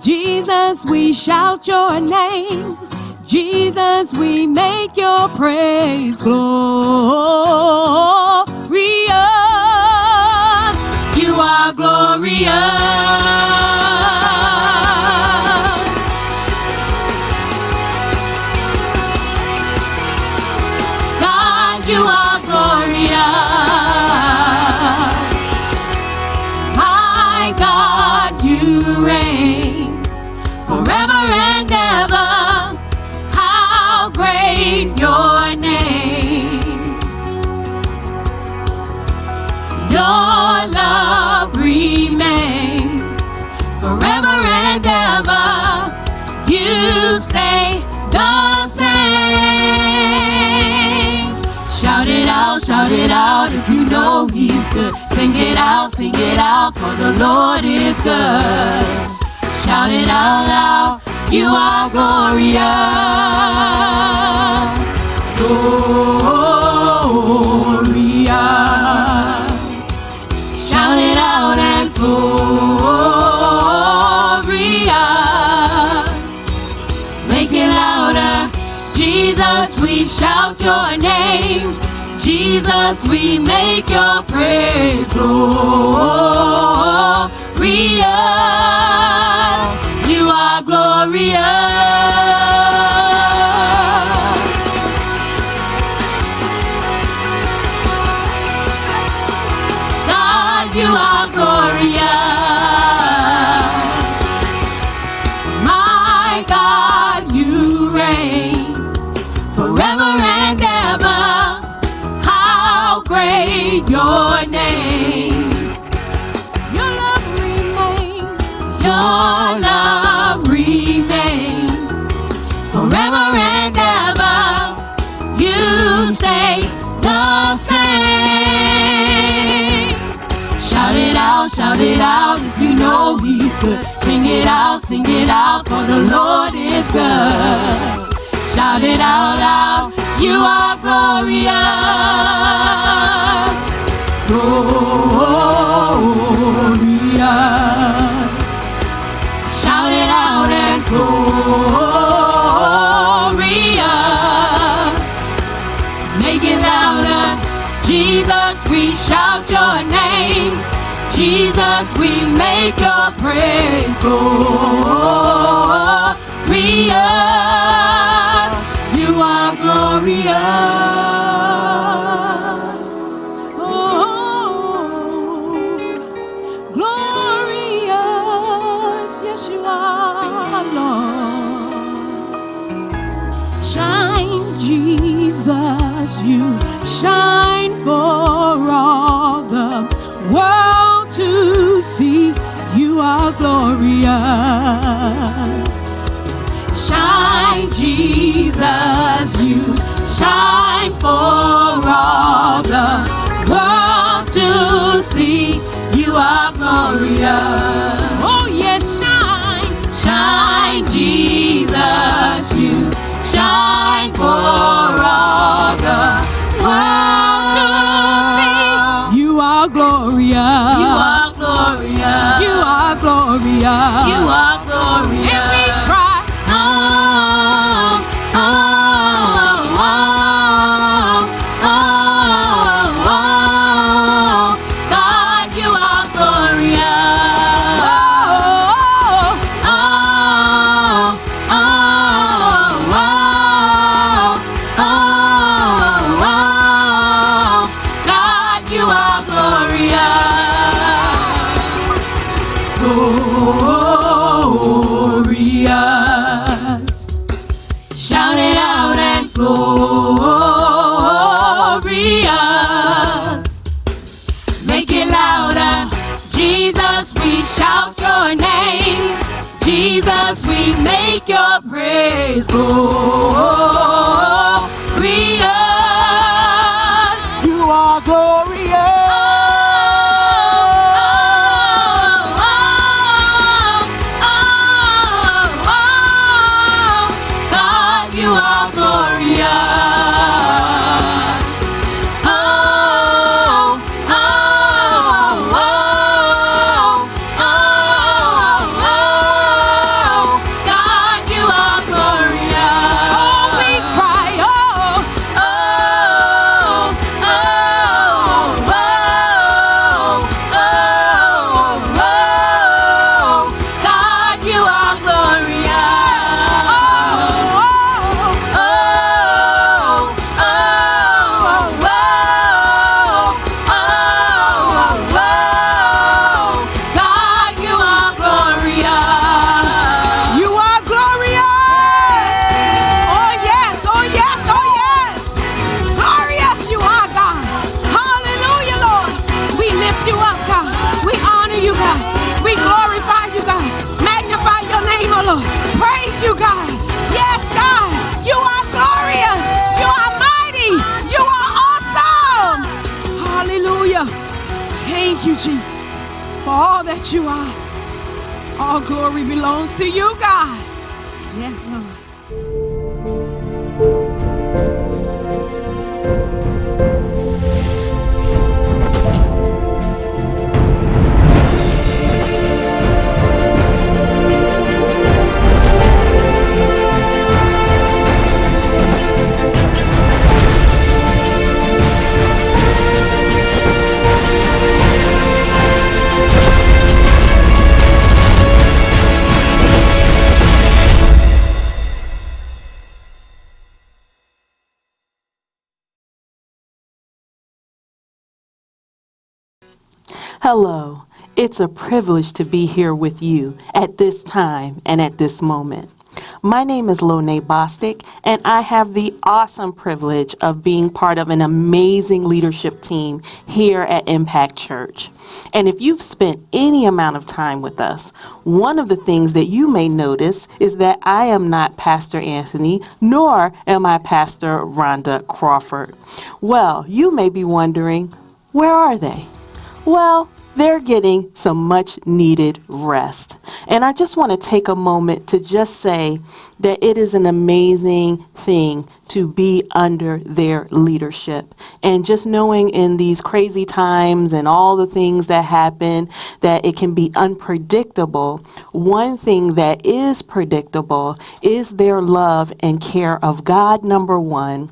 Jesus, we shout your name. Jesus, we make your praise glorious. You are glorious. God, you are glorious. My God, you reign forever and ever. How great your name. Your love remains forever and ever. You stay the same. Shout it out if you know he's good. Sing it out, for the Lord is good. Shout it out loud, you are glorious. Glorious. Shout it out and glorious. Make it louder. Jesus, we shout your name. Jesus, we make your praise glorious. You are glorious. God, you are glorious. My God, you reign forever and ever. How great your name. Your love remains. Your love remains forever and ever. You stay the same. Shout it out if you know he's good. Sing it out, for the Lord is good. Shout it out loud, you are glorious. Glorious. Shout it out and glorious. Make it louder. Jesus, we shout your name. Jesus, we make your praise glorious. You are glorious. Oh, glorious. Yes, you are, Lord. Shine, Jesus, you shine for all the world to see. You are glorious. Shine, Jesus, you shine for all the world to see. You are glorious. Oh yes, shine, shine, Jesus, you shine for all the world to see. You are glorious. You are glorious. You are glorious. You are glorious. And we cry. God, you are glorious. God, you are glorious. Shout it out and glorious. Make it louder. Jesus, we shout your name. Jesus, we make your praise glorious. You are glorious. You are glorious. Oh, oh, oh, oh, oh, oh. Thank you, Jesus, for all that you are. All glory belongs to you, God. Yes, Lord. Hello, it's a privilege to be here with you at this time and at this moment. My name is Lonay and I have the awesome privilege of being part of an amazing leadership team here at Impact Church. And if you've spent any amount of time with us, one of the things that you may notice is that I am not Pastor Anthony, nor am I Pastor Rhonda Crawford. Well, you may be wondering, where are they? Well, they're getting some much needed rest. And I just want to take a moment to just say that it is an amazing thing to be under their leadership. And just knowing in these crazy times and all the things that happen, that it can be unpredictable. One thing that is predictable is their love and care of God, number one.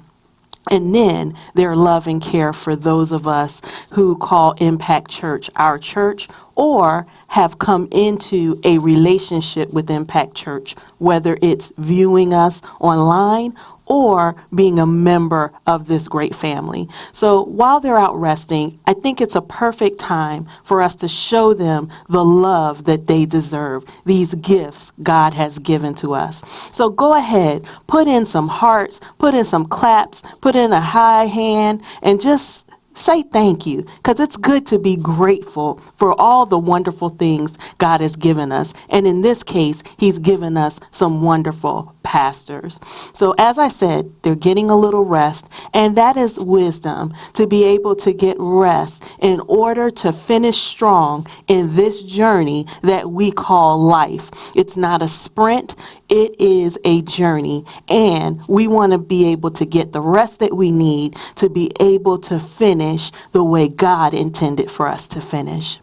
And then their love and care for those of us who call Impact Church our church or have come into a relationship with Impact Church, whether it's viewing us online or being a member of this great family. So while they're out resting, I think it's a perfect time for us to show them the love that they deserve, these gifts God has given to us. So go ahead, put in some hearts, put in some claps, put in a high hand, and just say thank you, because it's good to be grateful for all the wonderful things God has given us. And in this case, he's given us some wonderful pastors. So as I said, they're getting a little rest, and that is wisdom, to be able to get rest in order to finish strong in this journey that we call life. It's not a sprint. It is a journey, and we want to be able to get the rest that we need to be able to finish the way God intended for us to finish.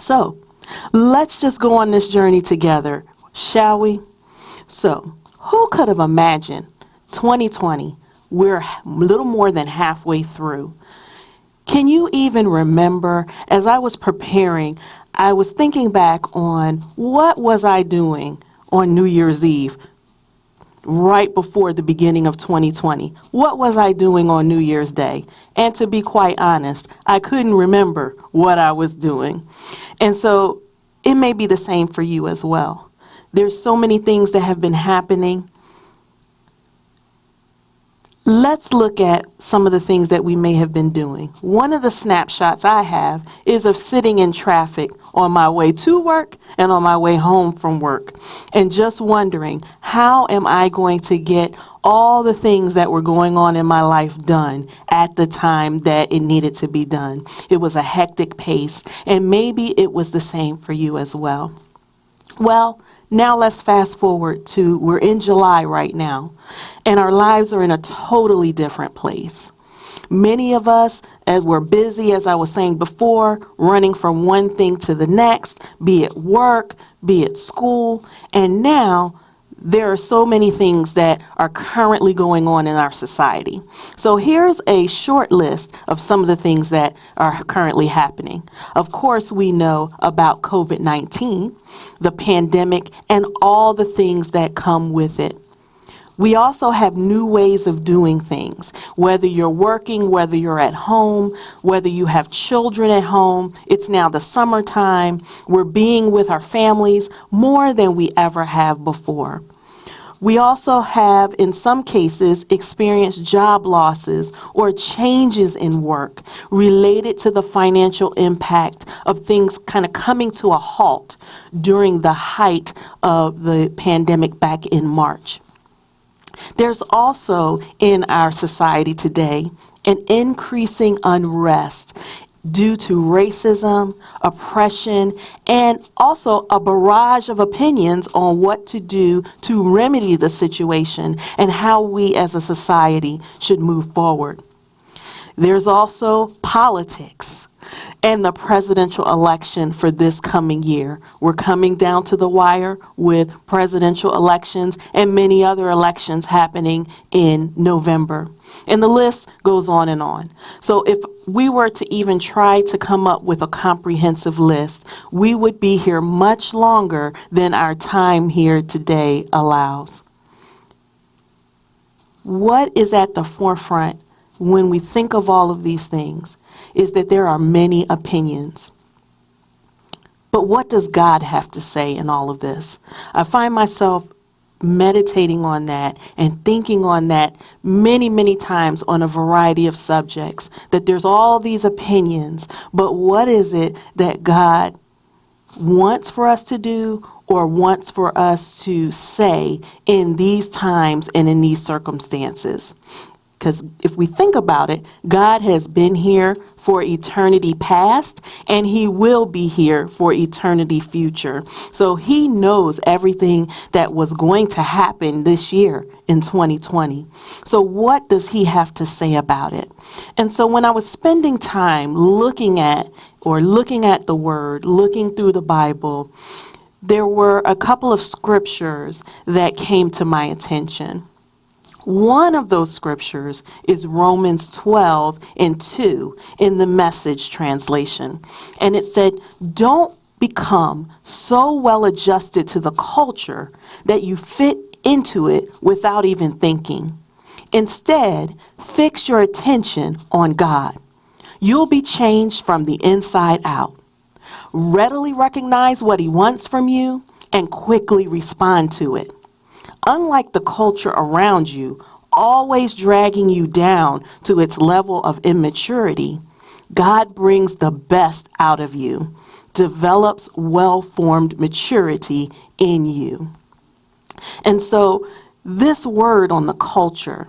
So let's just go on this journey together, shall we? So who could have imagined 2020? We're a little more than halfway through. Can you even remember, as I was preparing, I was thinking back on what was I doing on New Year's Eve, right before the beginning of 2020. What was I doing on New Year's Day? And to be quite honest, I couldn't remember what I was doing. And so it may be the same for you as well. There's so many things that have been happening. Let's look at some of the things that we may have been doing. One of the snapshots I have is of sitting in traffic on my way to work and on my way home from work, and just wondering, how am I going to get all the things that were going on in my life done at the time that it needed to be done? It was a hectic pace, and maybe it was the same for you as well. Well, now let's fast forward to, we're in July right now, and our lives are in a totally different place. Many of us, as we're busy, as I was saying before, running from one thing to the next, be it work, be it school, and now there are so many things that are currently going on in our society. So here's a short list of some of the things that are currently happening. Of course, we know about COVID-19, the pandemic, and all the things that come with it. We also have new ways of doing things, whether you're working, whether you're at home, whether you have children at home. It's now the summertime. We're being with our families more than we ever have before. We also have, in some cases, experienced job losses or changes in work related to the financial impact of things kind of coming to a halt during the height of the pandemic back in March. There's also in our society today an increasing unrest due to racism, oppression, and also a barrage of opinions on what to do to remedy the situation and how we as a society should move forward. There's also politics and the presidential election for this coming year. We're coming down to the wire with presidential elections and many other elections happening in November. And the list goes on and on. So if we were to even try to come up with a comprehensive list, we would be here much longer than our time here today allows. What is at the forefront when we think of all of these things is that there are many opinions. But what does God have to say in all of this? I find myself meditating on that and thinking on that many, many times on a variety of subjects, that there's all these opinions, but what is it that God wants for us to do or wants for us to say in these times and in these circumstances? Because if we think about it, God has been here for eternity past, and he will be here for eternity future. So he knows everything that was going to happen this year in 2020. So what does he have to say about it? And so when I was spending time looking at the word, looking through the Bible, there were a couple of scriptures that came to my attention. One of those scriptures is Romans 12:2 in the Message translation. And it said, don't become so well adjusted to the culture that you fit into it without even thinking. Instead, fix your attention on God. You'll be changed from the inside out. Readily recognize what he wants from you and quickly respond to it. Unlike the culture around you, always dragging you down to its level of immaturity, God brings the best out of you, develops well-formed maturity in you. And so this word on the culture,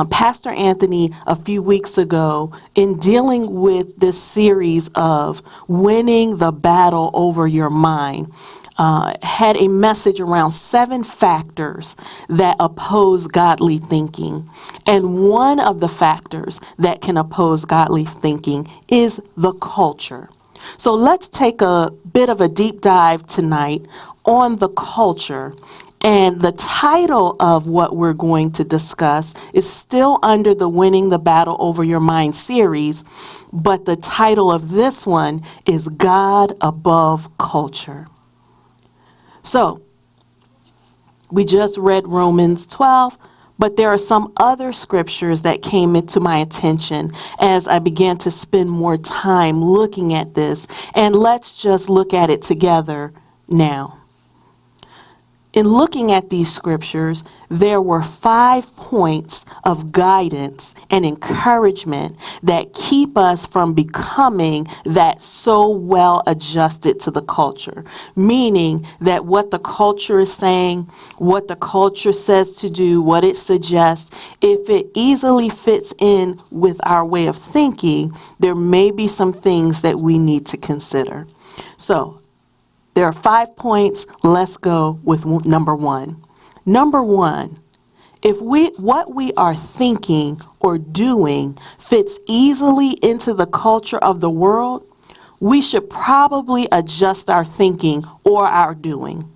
Pastor Anthony, a few weeks ago, in dealing with this series of winning the battle over your mind, had a message around 7 factors that oppose godly thinking. And one of the factors that can oppose godly thinking is the culture. So let's take a bit of a deep dive tonight on the culture. And the title of what we're going to discuss is still under the Winning the Battle Over Your Mind series, but the title of this one is God Above Culture. So, we just read Romans 12, but there are some other scriptures that came into my attention as I began to spend more time looking at this. And let's just look at it together now. In looking at these scriptures, there were 5 points of guidance and encouragement that keep us from becoming that so well adjusted to the culture. Meaning that what the culture is saying, what the culture says to do, what it suggests, if it easily fits in with our way of thinking, there may be some things that we need to consider. So, there are 5 points. Let's go with number 1. Number 1, if what we are thinking or doing fits easily into the culture of the world, we should probably adjust our thinking or our doing.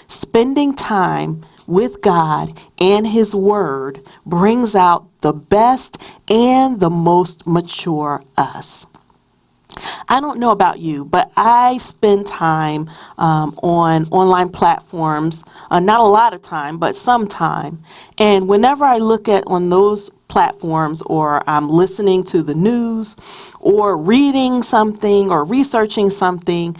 Spending time with God and his word brings out the best and the most mature us. I don't know about you, but I spend time on online platforms, not a lot of time, but some time. And whenever I look at on those platforms, or I'm listening to the news or reading something or researching something,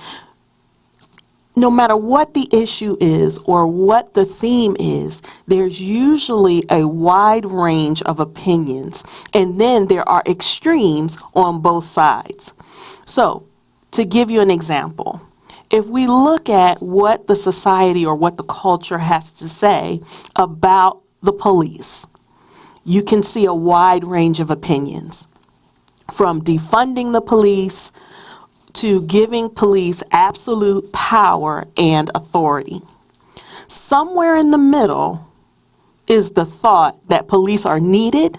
no matter what the issue is or what the theme is, there's usually a wide range of opinions. And then there are extremes on both sides. So, to give you an example, if we look at what the society or what the culture has to say about the police, you can see a wide range of opinions. from defunding the police to giving police absolute power and authority. Somewhere in the middle is the thought that police are needed,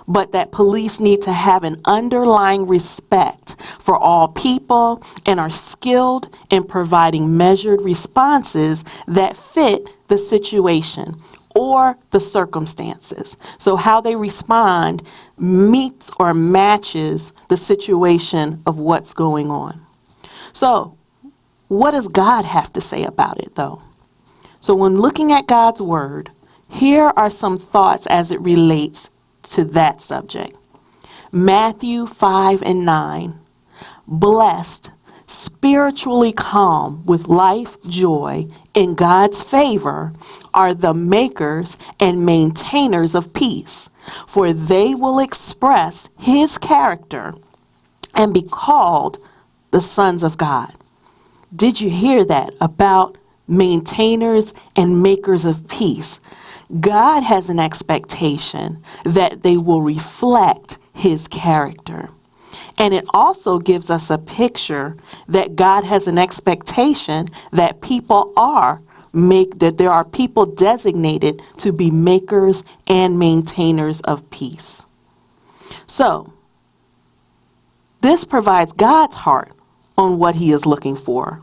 but that police need to have an underlying respect for all people and are skilled in providing measured responses that fit the situation or the circumstances. So how they respond meets or matches the situation of what's going on. So what does God have to say about it, though? So when looking at God's word, here are some thoughts as it relates to that subject. Matthew 5:9. Blessed, spiritually calm, with life, joy, in God's favor are the makers and maintainers of peace, for they will express his character and be called the sons of God. Did you hear that about maintainers and makers of peace? God has an expectation that they will reflect his character. And it also gives us a picture that God has an expectation that that there are people designated to be makers and maintainers of peace. So, this provides God's heart on what he is looking for.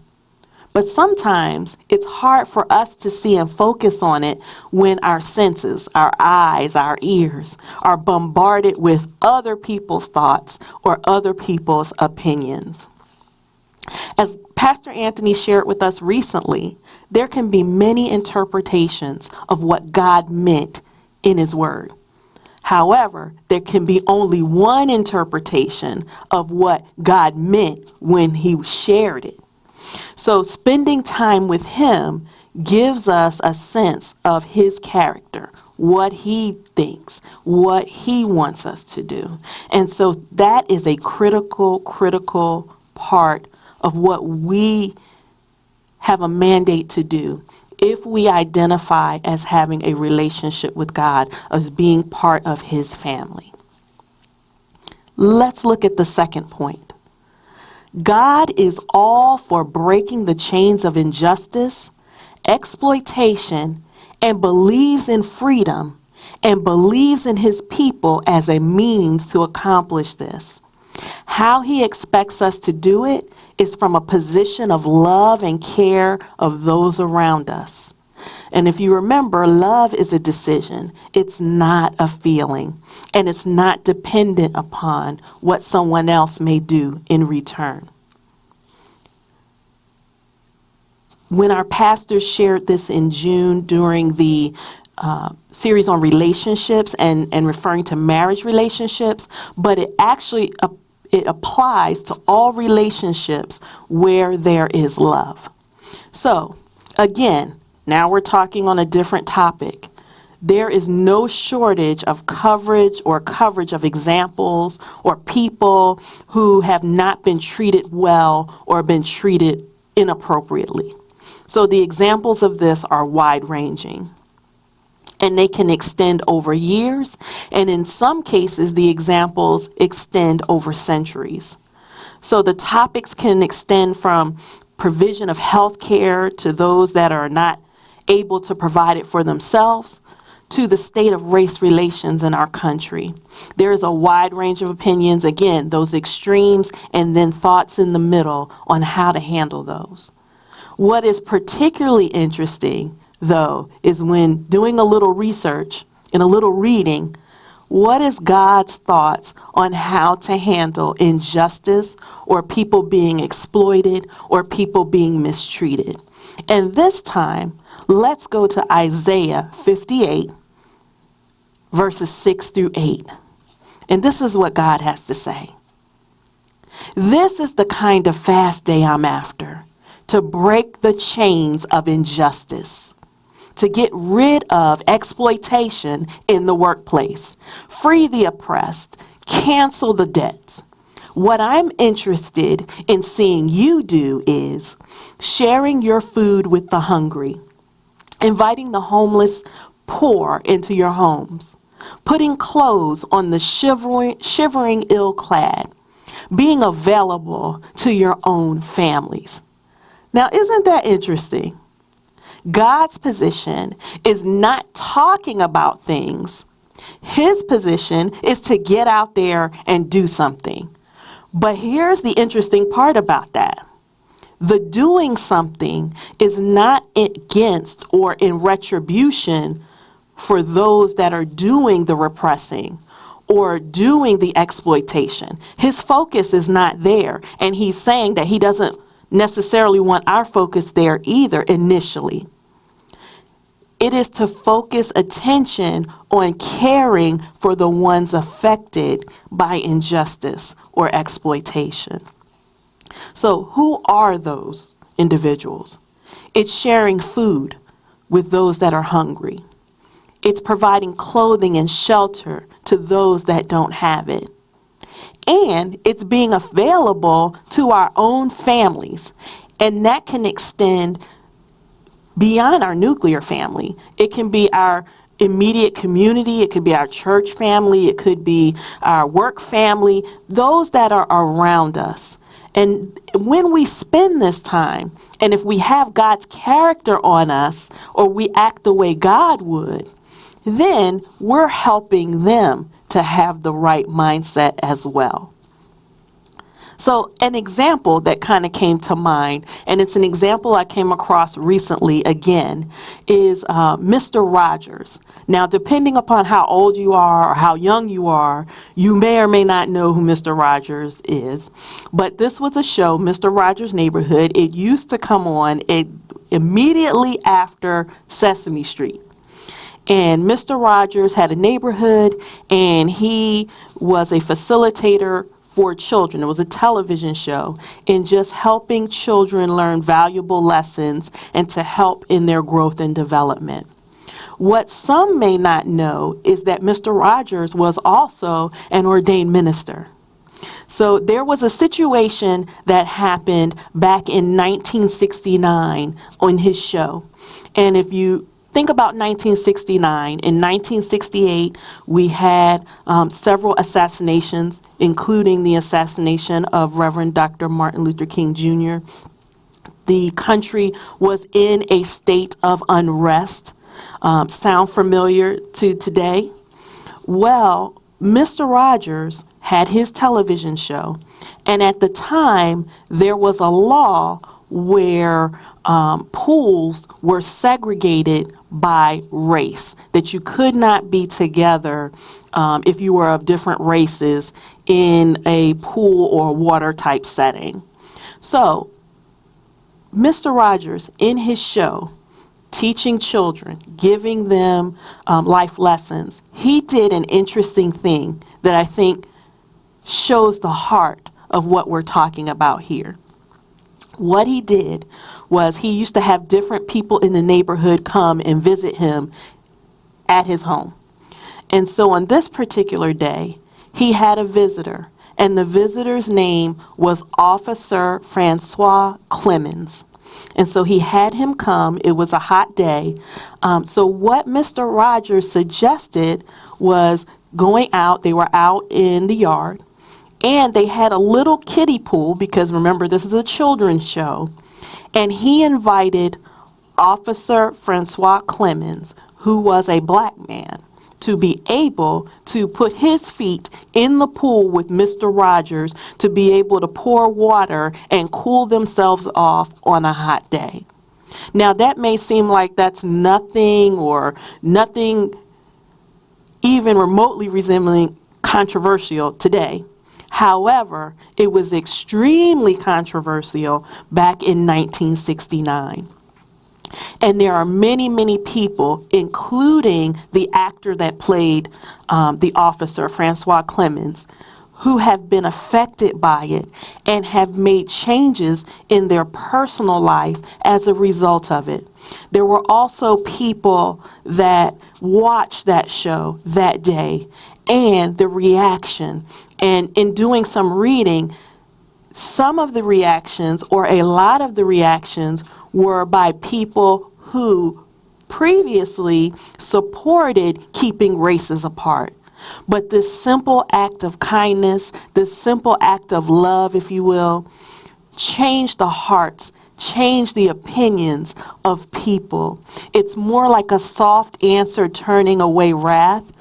But sometimes it's hard for us to see and focus on it when our senses, our eyes, our ears are bombarded with other people's thoughts or other people's opinions. As Pastor Anthony shared with us recently, there can be many interpretations of what God meant in his word. However, there can be only one interpretation of what God meant when he shared it. So spending time with him gives us a sense of his character, what he thinks, what he wants us to do. And so that is a critical part of what we have a mandate to do if we identify as having a relationship with God, as being part of his family. Let's look at the second point. God is all for breaking the chains of injustice, exploitation, and believes in freedom and believes in his people as a means to accomplish this. How he expects us to do it is from a position of love and care of those around us. And if you remember, love is a decision. It's not a feeling, and it's not dependent upon what someone else may do in return. When our pastors shared this in June during the series on relationships and referring to marriage relationships, but it actually it applies to all relationships where there is love. So, again, now we're talking on a different topic. There is no shortage of coverage of examples or people who have not been treated well or been treated inappropriately. So the examples of this are wide-ranging, and they can extend over years, and in some cases, the examples extend over centuries. So the topics can extend from provision of health care to those that are not able to provide it for themselves, to the state of race relations in our country. There is a wide range of opinions, again, those extremes, and then thoughts in the middle on how to handle those. What is particularly interesting, though, is when doing a little research and a little reading, what is God's thoughts on how to handle injustice or people being exploited or people being mistreated? And this time, let's go to Isaiah 58, verses 6 through 8. And this is what God has to say. This is the kind of fast day I'm after, to break the chains of injustice, to get rid of exploitation in the workplace, free the oppressed, cancel the debts. What I'm interested in seeing you do is sharing your food with the hungry, inviting the homeless poor into your homes, putting clothes on the shivering ill-clad, being available to your own families. Now, isn't that interesting? God's position is not talking about things. His position is to get out there and do something. But here's the interesting part about that. The doing something is not against or in retribution for those that are doing the repressing or doing the exploitation. His focus is not there. And he's saying that he doesn't necessarily want our focus there either initially. It is to focus attention on caring for the ones affected by injustice or exploitation. So who are those individuals? It's sharing food with those that are hungry. It's providing clothing and shelter to those that don't have it. And it's being available to our own families. And that can extend beyond our nuclear family. It can be our immediate community. It could be our church family. It could be our work family, those that are around us. And when we spend this time, and if we have God's character on us, or we act the way God would, then we're helping them to have the right mindset as well. So an example that kind of came to mind, and it's an example I came across recently again, is Mr. Rogers. Now, depending upon how old you are or how young you are, you may or may not know who Mr. Rogers is. But this was a show, Mr. Rogers' Neighborhood. It used to come on immediately after Sesame Street. And Mr. Rogers had a neighborhood, and he was a facilitator for children. It was a television show in just helping children learn valuable lessons and to help in their growth and development. What some may not know is that Mr. Rogers was also an ordained minister. So there was a situation that happened back in 1969 on his show. And if you think about 1969. In 1968, we had several assassinations, including the assassination of Reverend Dr. Martin Luther King Jr. The country was in a state of unrest. Sound familiar to today? Well, Mr. Rogers had his television show, and at the time, there was a law where pools were segregated by race, that you could not be together if you were of different races in a pool or water type setting. So Mr. Rogers, in his show, teaching children, giving them life lessons, he did an interesting thing that I think shows the heart of what we're talking about here. What he did was he used to have different people in the neighborhood come and visit him at his home. And so on this particular day, he had a visitor, and the visitor's name was Officer Francois Clemens. And so he had him come. It was a hot day. So what Mr. Rogers suggested was going out. They were out in the yard, and they had a little kiddie pool because, remember, this is a children's show. And he invited Officer Francois Clemens, who was a black man, to be able to put his feet in the pool with Mr. Rogers to be able to pour water and cool themselves off on a hot day. Now, that may seem like that's nothing or nothing even remotely resembling controversial today. However, it was extremely controversial back in 1969. And there are many, many people, including the actor that played the officer, Francois Clemens, who have been affected by it and have made changes in their personal life as a result of it. There were also people that watched that show that day and the reaction. And in doing some reading, some of the reactions, or a lot of the reactions, were by people who previously supported keeping races apart. But this simple act of kindness, this simple act of love, if you will, changed the hearts, changed the opinions of people. It's more like a soft answer turning away wrath.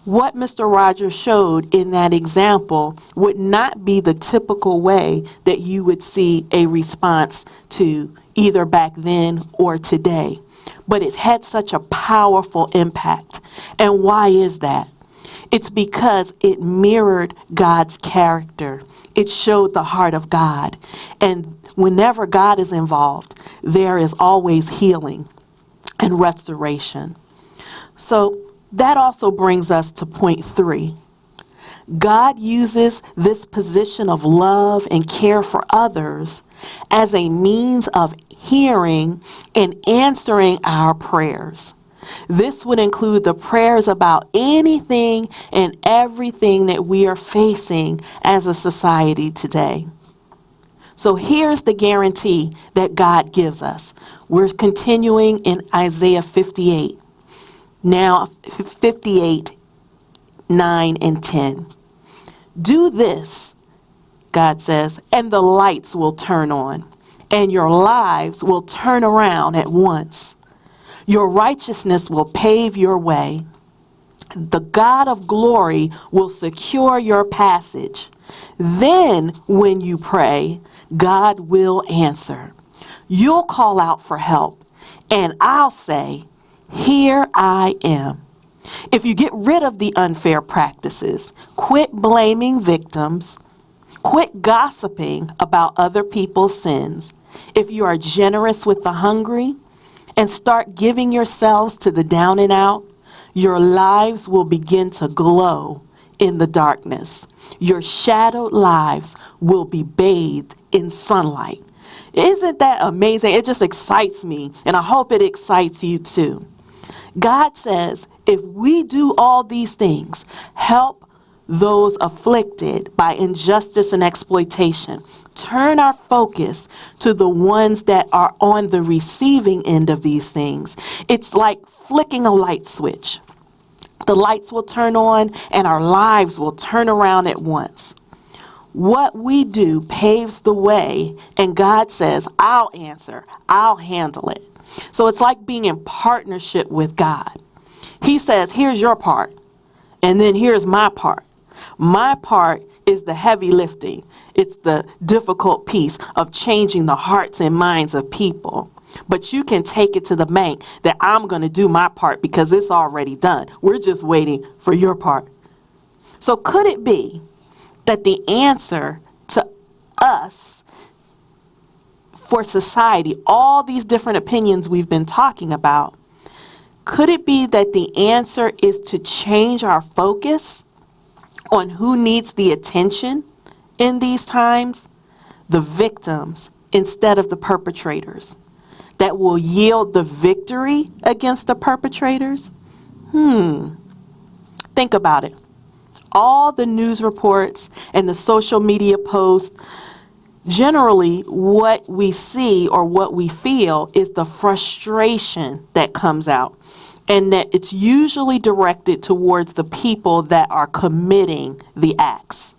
What Mr. Rogers showed in that example would not be the typical way that you would see a response to either back then or today. But it had such a powerful impact. And why is that? It's because it mirrored God's character. It showed the heart of God. And whenever God is involved, there is always healing and restoration. So that also brings us to point 3. God uses this position of love and care for others as a means of hearing and answering our prayers. This would include the prayers about anything and everything that we are facing as a society today. So here's the guarantee that God gives us. We're continuing in Isaiah 58. Now 58, 9 and 10. Do this, God says, and the lights will turn on, and your lives will turn around at once. Your righteousness will pave your way. The God of glory will secure your passage. Then, when you pray, God will answer. You'll call out for help, and I'll say, here I am. If you get rid of the unfair practices, quit blaming victims, quit gossiping about other people's sins, if you are generous with the hungry, and start giving yourselves to the down and out, your lives will begin to glow in the darkness. Your shadowed lives will be bathed in sunlight. Isn't that amazing? It just excites me, and I hope it excites you too. God says, if we do all these things, help those afflicted by injustice and exploitation, turn our focus to the ones that are on the receiving end of these things, it's like flicking a light switch. The lights will turn on and our lives will turn around at once. What we do paves the way, and God says, I'll answer, I'll handle it. So it's like being in partnership with God. He says, here's your part, and then here's my part. My part is the heavy lifting. It's the difficult piece of changing the hearts and minds of people. But you can take it to the bank that I'm going to do my part because it's already done. We're just waiting for your part. So could it be that the answer to us, for society, all these different opinions we've been talking about, could it be that the answer is to change our focus on who needs the attention in these times? The victims instead of the perpetrators. That will yield the victory against the perpetrators? Think about it. All the news reports and the social media posts, generally what we see or what we feel is the frustration that comes out, and that it's usually directed towards the people that are committing the acts.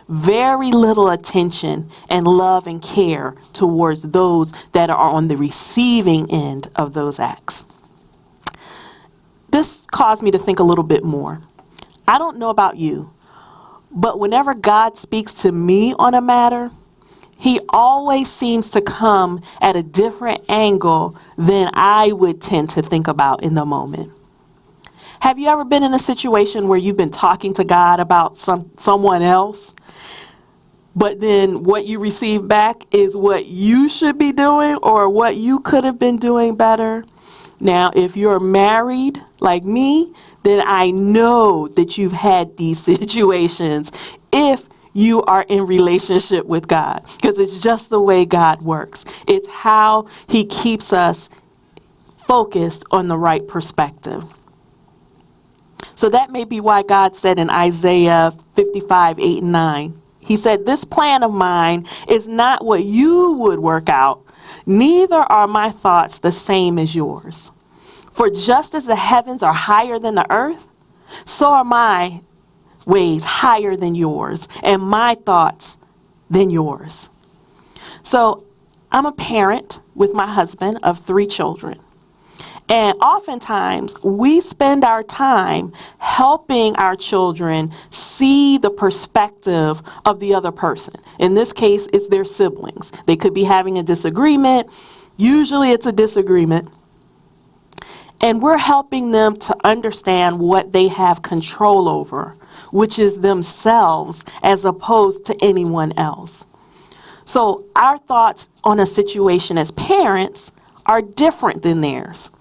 Very little attention and love and care towards those that are on the receiving end of those acts. This caused me to think a little bit more. I don't know about you, but whenever God speaks to me on a matter, He always seems to come at a different angle than I would tend to think about in the moment. Have you ever been in a situation where you've been talking to God about someone else, but then what you receive back is what you should be doing or what you could have been doing better? Now, if you're married like me, then I know that you've had these situations if you are in relationship with God, because it's just the way God works. It's how He keeps us focused on the right perspective. So that may be why God said in Isaiah 55, 8 and 9, He said, this plan of mine is not what you would work out, neither are my thoughts the same as yours. For just as the heavens are higher than the earth, so are my ways higher than yours, and my thoughts than yours. So I'm a parent with my husband of 3 children. And oftentimes we spend our time helping our children see the perspective of the other person. In this case, it's their siblings. They could be having a disagreement. Usually it's a disagreement. And we're helping them to understand what they have control over, which is themselves as opposed to anyone else. So our thoughts on a situation as parents are different than theirs.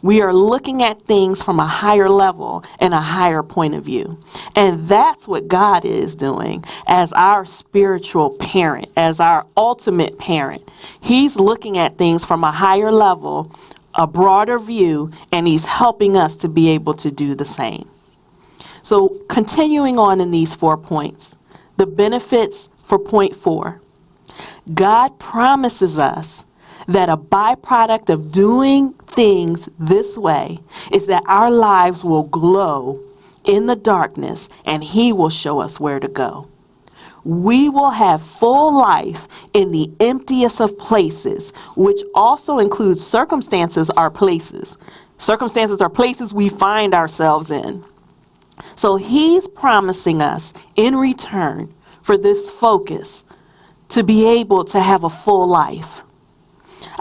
We are looking at things from a higher level and a higher point of view. And that's what God is doing as our spiritual parent, as our ultimate parent. He's looking at things from a higher level, a broader view, and he's helping us to be able to do the same. So continuing on in these 4 points, the benefits for point 4. God promises us that a byproduct of doing things this way is that our lives will glow in the darkness and he will show us where to go. We will have full life in the emptiest of places, which also includes circumstances are places. Circumstances are places we find ourselves in. So he's promising us in return for this focus to be able to have a full life.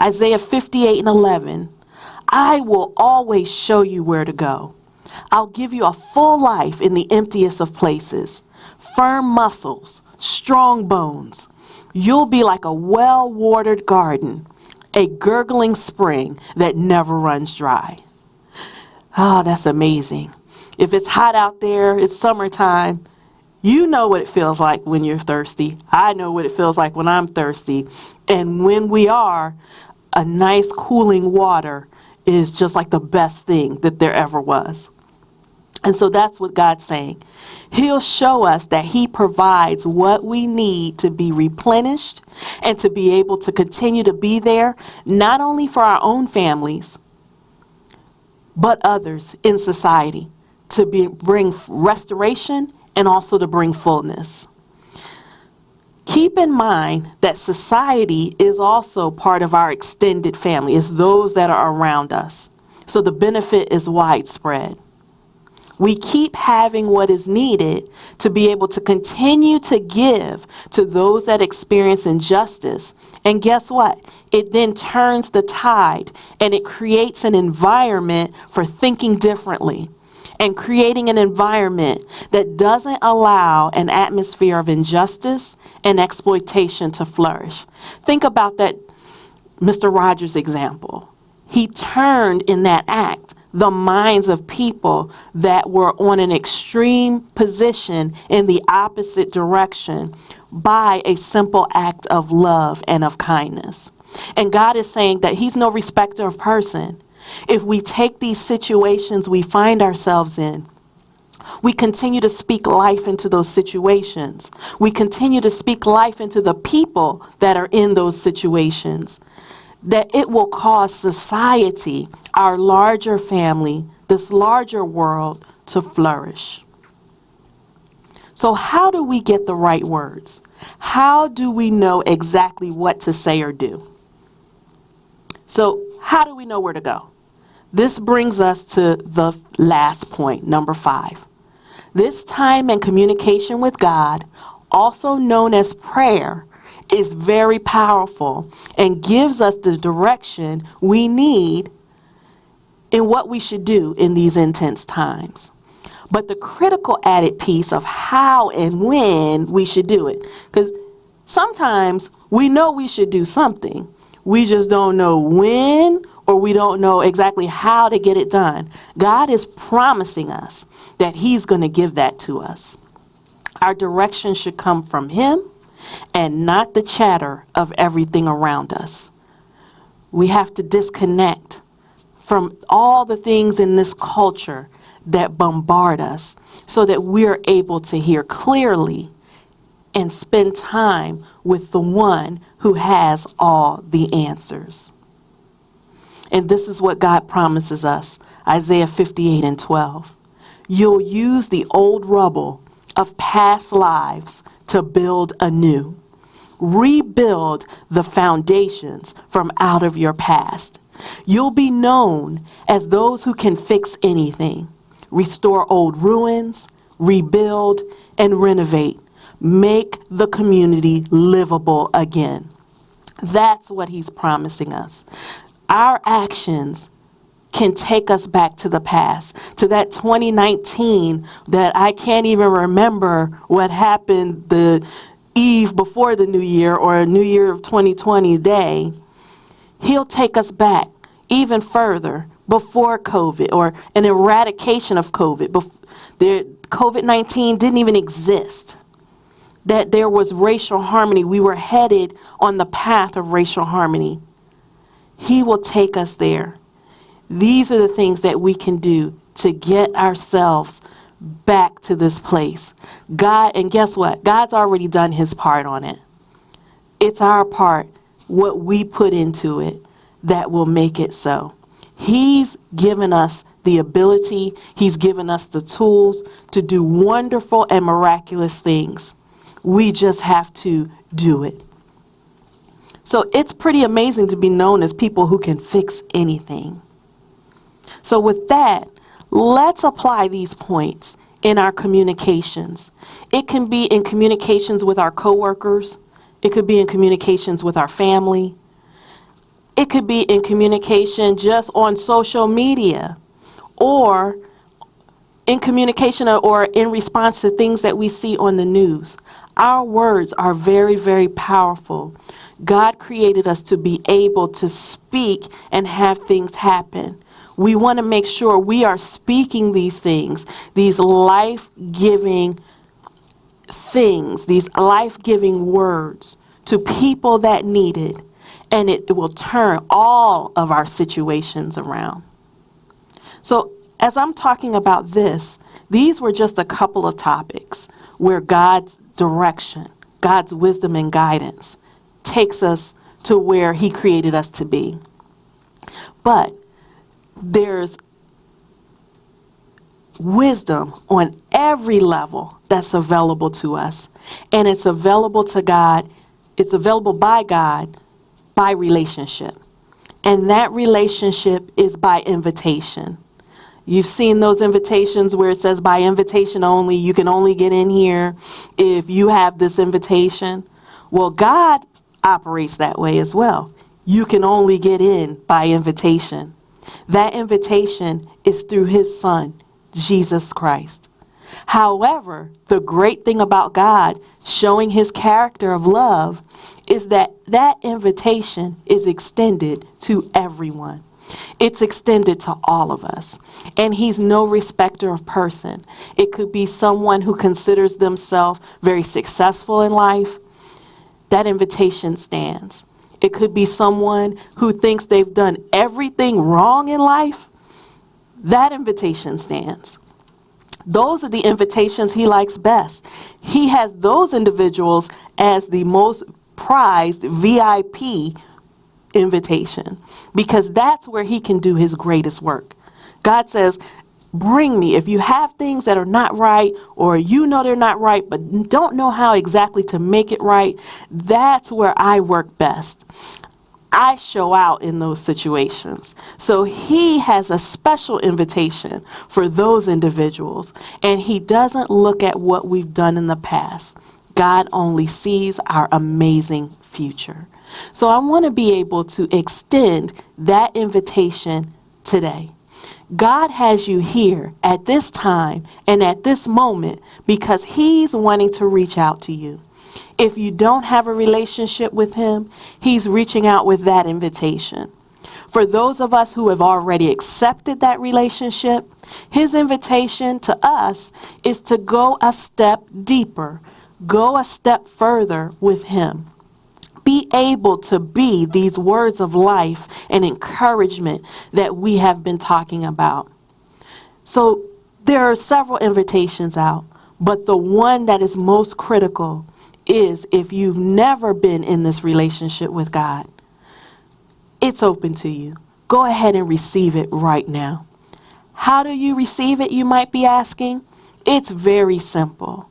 Isaiah 58:11, I will always show you where to go. I'll give you a full life in the emptiest of places, firm muscles, strong bones. You'll be like a well-watered garden, a gurgling spring that never runs dry. Oh, that's amazing. If it's hot out there, it's summertime, you know what it feels like when you're thirsty. I know what it feels like when I'm thirsty. And when we are, a nice cooling water is just like the best thing that there ever was. And so that's what God's saying. He'll show us that he provides what we need to be replenished and to be able to continue to be there, not only for our own families, but others in society, to bring restoration and also to bring fullness. Keep in mind that society is also part of our extended family. It's those that are around us. So the benefit is widespread. We keep having what is needed to be able to continue to give to those that experience injustice. And guess what? It then turns the tide and it creates an environment for thinking differently and creating an environment that doesn't allow an atmosphere of injustice and exploitation to flourish. Think about that Mr. Rogers example. He turned in that act the minds of people that were on an extreme position in the opposite direction by a simple act of love and of kindness. And God is saying that he's no respecter of person. If we take these situations we find ourselves in, we continue to speak life into those situations. We continue to speak life into the people that are in those situations, that it will cause society, our larger family, this larger world to flourish. So how do we get the right words? How do we know exactly what to say or do? So how do we know where to go? This brings us to the last point, number 5. This time and communication with God, also known as prayer, is very powerful and gives us the direction we need in what we should do in these intense times. But the critical added piece of how and when we should do it, because sometimes we know we should do something, we just don't know when, or we don't know exactly how to get it done. God is promising us that he's going to give that to us. Our direction should come from him and not the chatter of everything around us. We have to disconnect from all the things in this culture that bombard us so that we're able to hear clearly and spend time with the one who has all the answers. And this is what God promises us. Isaiah 58:12. You'll use the old rubble of past lives to build anew. Rebuild the foundations from out of your past. You'll be known as those who can fix anything, restore old ruins, rebuild, and renovate. Make the community livable again. That's what he's promising us. Our actions can take us back to the past, to that 2019 that I can't even remember what happened the eve before the new year or a new year of 2020 day. He'll take us back even further before COVID or an eradication of COVID. COVID-19 didn't even exist. That there was racial harmony. We were headed on the path of racial harmony. He will take us there. These are the things that we can do to get ourselves back to this place. God, and guess what? God's already done his part on it. It's our part, what we put into it, that will make it so. He's given us the ability, he's given us the tools to do wonderful and miraculous things. We just have to do it. So it's pretty amazing to be known as people who can fix anything. So with that, let's apply these points in our communications. It can be in communications with our coworkers. It could be in communications with our family. It could be in communication just on social media, or in communication or in response to things that we see on the news. Our words are very, very powerful. God created us to be able to speak and have things happen. We want to make sure we are speaking these things, these life-giving things, these life-giving words to people that need it, and it will turn all of our situations around. So as I'm talking about this, these were just a couple of topics where God's direction, God's wisdom and guidance takes us to where he created us to be. But there's wisdom on every level that's available to us. And it's available to God. It's available by God by relationship. And that relationship is by invitation. You've seen those invitations where it says by invitation only. You can only get in here if you have this invitation. Well, God operates that way as well. You can only get in by invitation. That invitation is through his Son, Jesus Christ. However, the great thing about God showing his character of love is that that invitation is extended to everyone. It's extended to all of us. And he's no respecter of person. It could be someone who considers themselves very successful in life. That invitation stands. It could be someone who thinks they've done everything wrong in life. That invitation stands. Those are the invitations he likes best. He has those individuals as the most prized VIP invitation, because that's where he can do his greatest work. God says, bring me. If you have things that are not right, or you know they're not right, but don't know how exactly to make it right, that's where I work best. I show out in those situations. So he has a special invitation for those individuals, and he doesn't look at what we've done in the past. God only sees our amazing future. So I want to be able to extend that invitation today. God has you here at this time and at this moment because he's wanting to reach out to you. If you don't have a relationship with him, he's reaching out with that invitation. For those of us who have already accepted that relationship, his invitation to us is to go a step deeper, go a step further with him. Be able to be these words of life and encouragement that we have been talking about. So there are several invitations out, but the one that is most critical is if you've never been in this relationship with God, it's open to you. Go ahead and receive it right now. How do you receive it, you might be asking? It's very simple.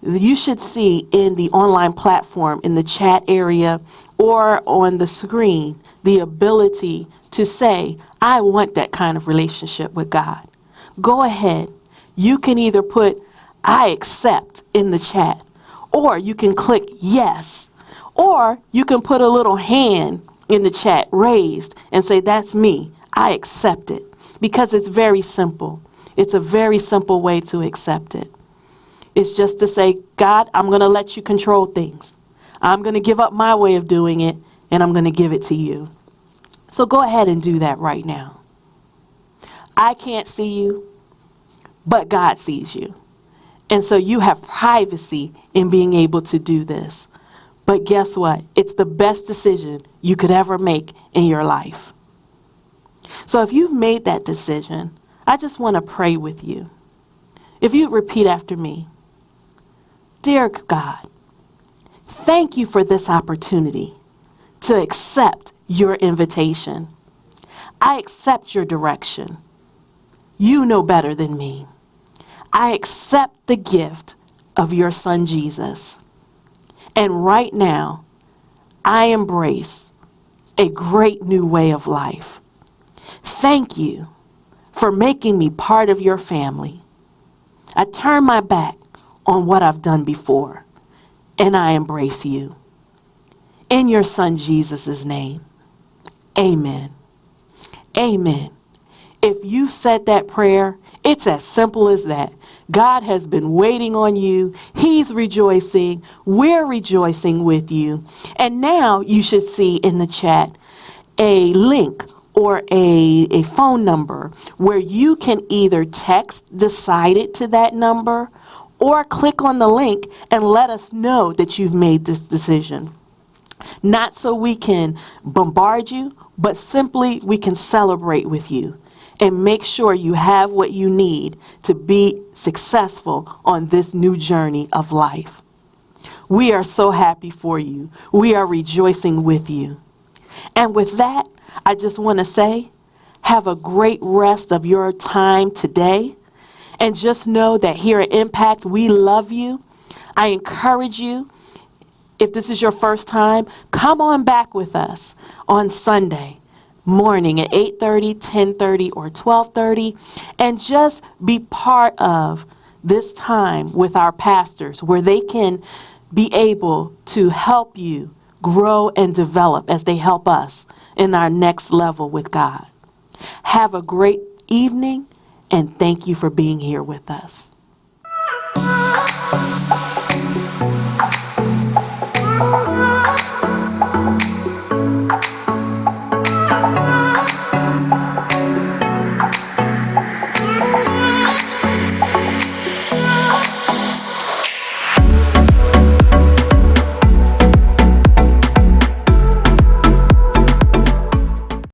You should see in the online platform, in the chat area, or on the screen, the ability to say, I want that kind of relationship with God. Go ahead. You can either put, I accept in the chat, or you can click yes, or you can put a little hand in the chat raised and say, that's me. I accept it. Because it's very simple. It's a very simple way to accept it. It's just to say, God, I'm going to let you control things. I'm going to give up my way of doing it, and I'm going to give it to you. So go ahead and do that right now. I can't see you, but God sees you. And so you have privacy in being able to do this. But guess what? It's the best decision you could ever make in your life. So if you've made that decision, I just want to pray with you. If you'd repeat after me. Dear God, thank you for this opportunity to accept your invitation. I accept your direction. You know better than me. I accept the gift of your Son, Jesus. And right now, I embrace a great new way of life. Thank you for making me part of your family. I turn my back on what I've done before, and I embrace you. In your Son Jesus' name, amen. Amen. If you said that prayer, it's as simple as that. God has been waiting on you. He's rejoicing. We're rejoicing with you. And now you should see in the chat a link or a phone number where you can either text decided to that number or click on the link and let us know that you've made this decision. Not so we can bombard you, but simply we can celebrate with you and make sure you have what you need to be successful on this new journey of life. We are so happy for you. We are rejoicing with you. And with that, I just want to say, have a great rest of your time today. And just know that here at Impact, we love you. I encourage you, if this is your first time, come on back with us on Sunday morning at 8:30, 10:30, or 12:30, and just be part of this time with our pastors where they can be able to help you grow and develop as they help us in our next level with God. Have a great evening, and thank you for being here with us.